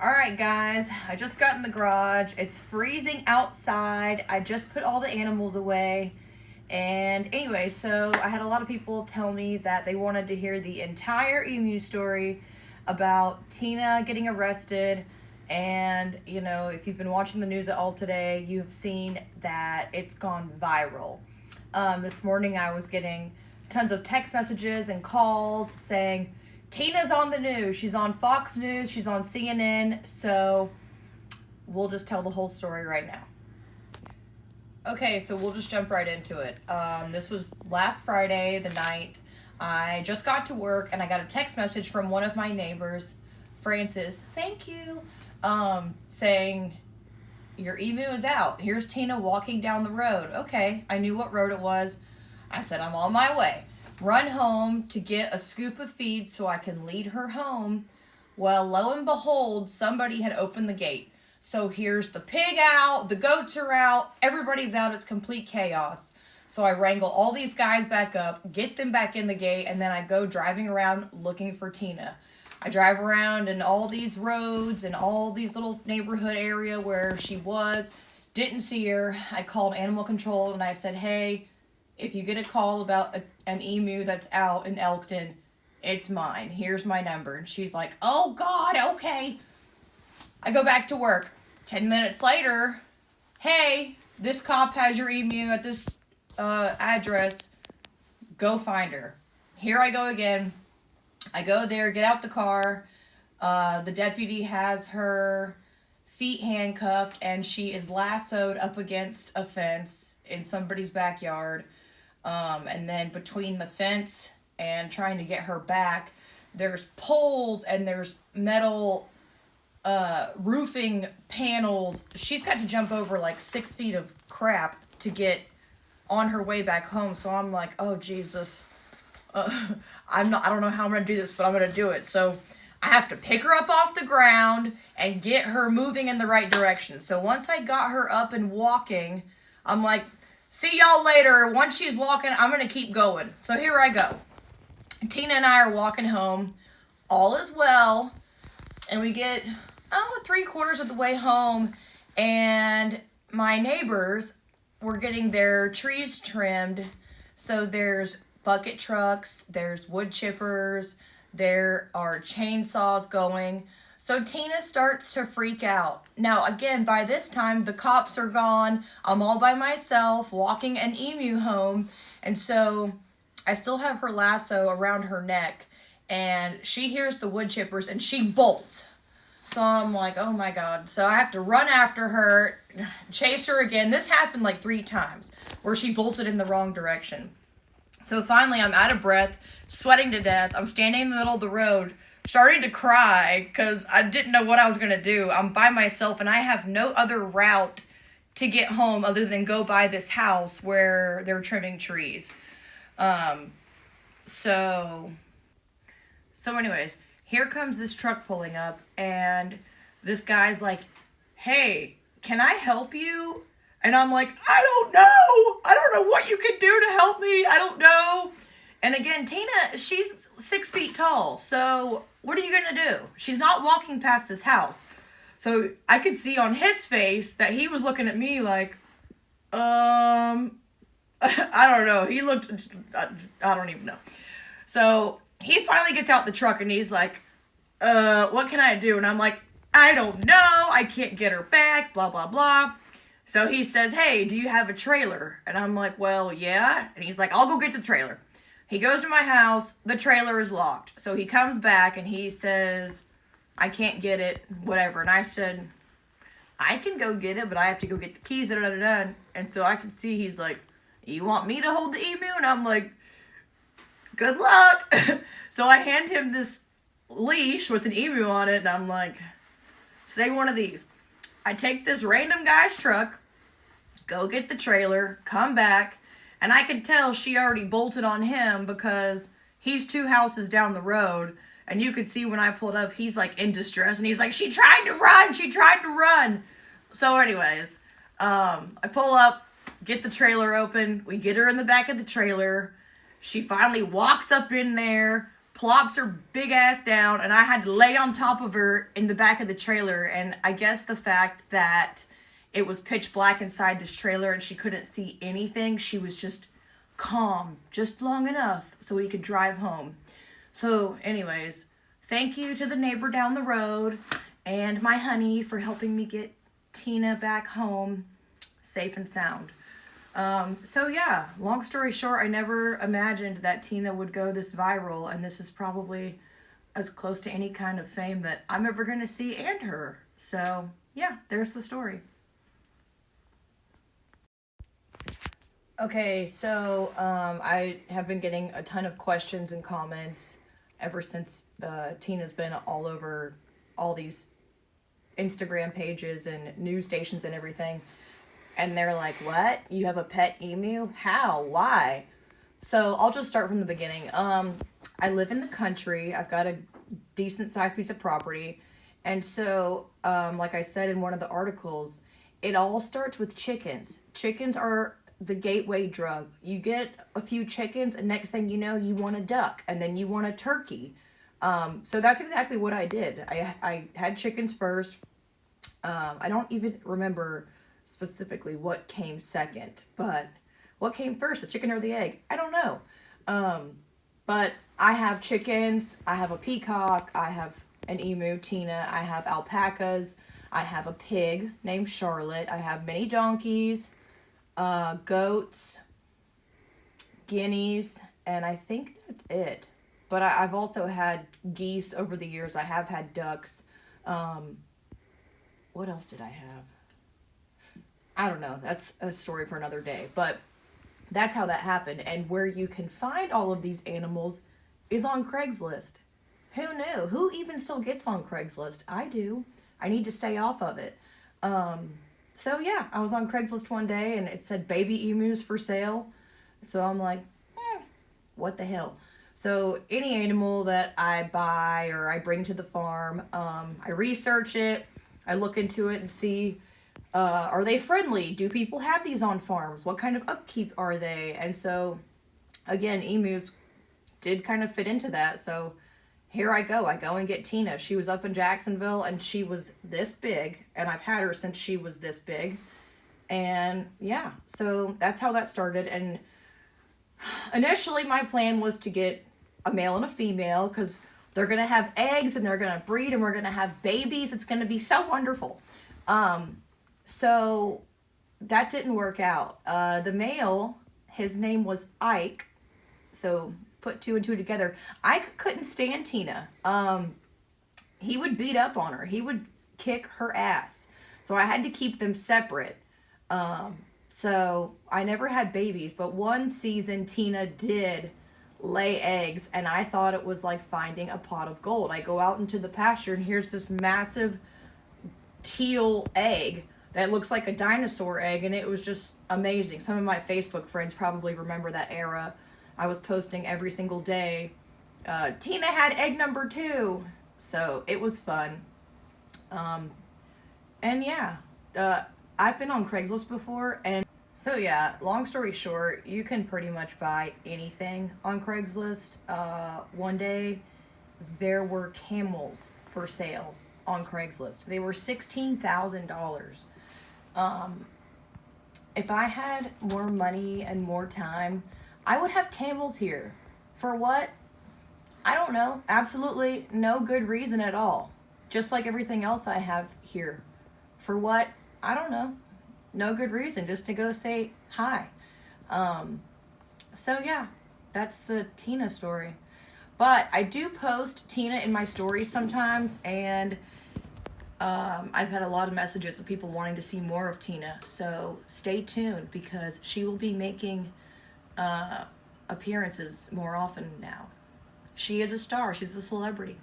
Alright guys, I just got in the garage. It's freezing outside. I just put all the animals away. And anyway, so I had a lot of people tell me that they wanted to hear the entire emu story about Tina getting arrested. And, you know, if you've been watching the news at all today, you've seen that it's gone viral. This morning I was getting tons of text messages and calls saying, Tina's on the news. She's on Fox News. She's on CNN. So we'll just tell the whole story right now. Okay, so we'll just jump right into it. This was last Friday, the 9th. I just got to work and I got a text message from one of my neighbors, Francis, thank you, saying, your emu is out. Here's Tina walking down the road. Okay, I knew what road it was. I said, I'm on my way. Run home to get a scoop of feed so I can lead her home. Well, lo and behold, somebody had opened the gate. So here's the pig out, the goats are out, everybody's out, it's complete chaos. So I wrangle all these guys back up, get them back in the gate, and then I go driving around looking for Tina. I drive around in all these roads and all these little neighborhood area where she was, didn't see her. I called animal control and I said, hey, if you get a call about an emu that's out in Elkton, it's mine. Here's my number. And she's like, oh, God, okay. I go back to work. 10 minutes later, hey, this cop has your emu at this address. Go find her. Here I go again. I go there, get out the car. The deputy has her feet handcuffed, and she is lassoed up against a fence in somebody's backyard. And then between the fence and trying to get her back, there's poles and there's metal roofing panels. She's got to jump over like 6 feet of crap to get on her way back home. So I'm like, oh Jesus, I don't know how I'm gonna do this, but I'm gonna do it. So I have to pick her up off the ground and get her moving in the right direction. So once I got her up and walking, I'm like, see y'all later. Once she's walking, I'm gonna keep going. So here I go. Tina and I are walking home. All is well. And we get 3/4 of the way home, and my neighbors were getting their trees trimmed. So there's bucket trucks, there's wood chippers, there are chainsaws going. So Tina starts to freak out. Now, again, by this time, the cops are gone. I'm all by myself, walking an emu home. And so I still have her lasso around her neck, and she hears the wood chippers, and she bolts. So I'm like, oh my God. So I have to run after her, chase her again. This happened like 3 times where she bolted in the wrong direction. So finally I'm out of breath, sweating to death. I'm standing in the middle of the road, starting to cry because I didn't know what I was going to do. I'm by myself and I have no other route to get home other than go by this house where they're trimming trees. So anyways, here comes this truck pulling up, and this guy's like, hey, can I help you? And I'm like, I don't know what you can do to help me. I don't know. And again, Tina, she's 6 feet tall. So what are you going to do? She's not walking past this house. So I could see on his face that he was looking at me like, I don't know. He looked, I don't even know. So he finally gets out the truck and he's like, what can I do? And I'm like, I don't know. I can't get her back, blah, blah, blah. So he says, hey, do you have a trailer? And I'm like, well, yeah. And he's like, I'll go get the trailer. He goes to my house. The trailer is locked. So he comes back and he says, I can't get it, whatever. And I said, I can go get it, but I have to go get the keys. Da, da, da, da. And so I can see he's like, you want me to hold the emu? And I'm like, good luck. So I hand him this leash with an emu on it. And I'm like, say one of these. I take this random guy's truck, go get the trailer, come back, and I could tell she already bolted on him because he's 2 houses down the road, and you could see when I pulled up, he's like in distress, and he's like, she tried to run. So anyways, I pull up, get the trailer open, we get her in the back of the trailer, she finally walks up in there, plops her big ass down, and I had to lay on top of her in the back of the trailer. And I guess the fact that it was pitch black inside this trailer and she couldn't see anything, she was just calm just long enough so we could drive home. So anyways, thank you to the neighbor down the road and my honey for helping me get Tina back home safe and sound. So yeah, long story short, I never imagined that Tina would go this viral, and this is probably as close to any kind of fame that I'm ever going to see and her. So yeah, there's the story. Okay, so I have been getting a ton of questions and comments ever since Tina's been all over all these Instagram pages and news stations and everything. And they're like, what? You have a pet emu? How? Why? So I'll just start from the beginning. I live in the country. I've got a decent sized piece of property. And so, like I said in one of the articles, it all starts with chickens. Chickens are the gateway drug. You get a few chickens, and next thing you know, you want a duck, and then you want a turkey. So that's exactly what I did. I had chickens first. I don't even remember specifically what came second, but what came first, the chicken or the egg? I don't know. But I have chickens, I have a peacock, I have an emu, Tina, I have alpacas, I have a pig named Charlotte, I have many donkeys, goats, guineas, and I think that's it. But I've also had geese over the years. I have had ducks. What else did I have? I don't know. That's a story for another day. But that's how that happened. And where you can find all of these animals is on Craigslist. Who knew? Who even still gets on Craigslist? I do. I need to stay off of it. So yeah, I was on Craigslist one day and it said baby emus for sale. So I'm like, what the hell? So any animal that I buy or I bring to the farm, I research it. I look into it and see, are they friendly? Do people have these on farms? What kind of upkeep are they? And so, again, emus did kind of fit into that. So here I go. I go and get Tina. She was up in Jacksonville and she was this big. And I've had her since she was this big. And yeah, so that's how that started. And initially my plan was to get a male and a female because they're going to have eggs and they're going to breed and we're going to have babies. It's going to be so wonderful. So that didn't work out. The male, his name was Ike. So put two and two together. Ike couldn't stand Tina. He would beat up on her. He would kick her ass. So I had to keep them separate. So I never had babies, but one season Tina did lay eggs and I thought it was like finding a pot of gold. I go out into the pasture and here's this massive teal egg that looks like a dinosaur egg, and it was just amazing. Some of my Facebook friends probably remember that era. I was posting every single day, Tina had egg number 2. So it was fun. And yeah, I've been on Craigslist before, and so yeah, long story short, you can pretty much buy anything on Craigslist. One day, there were camels for sale on Craigslist. They were $16,000. If I had more money and more time, I would have camels here. For what? I don't know. Absolutely no good reason at all. Just like everything else I have here. For what? I don't know. No good reason. Just to go say hi. So yeah, that's the Tina story. But I do post Tina in my stories sometimes, and I've had a lot of messages of people wanting to see more of Tina. So stay tuned because she will be making appearances more often now. She is a star. She's a celebrity.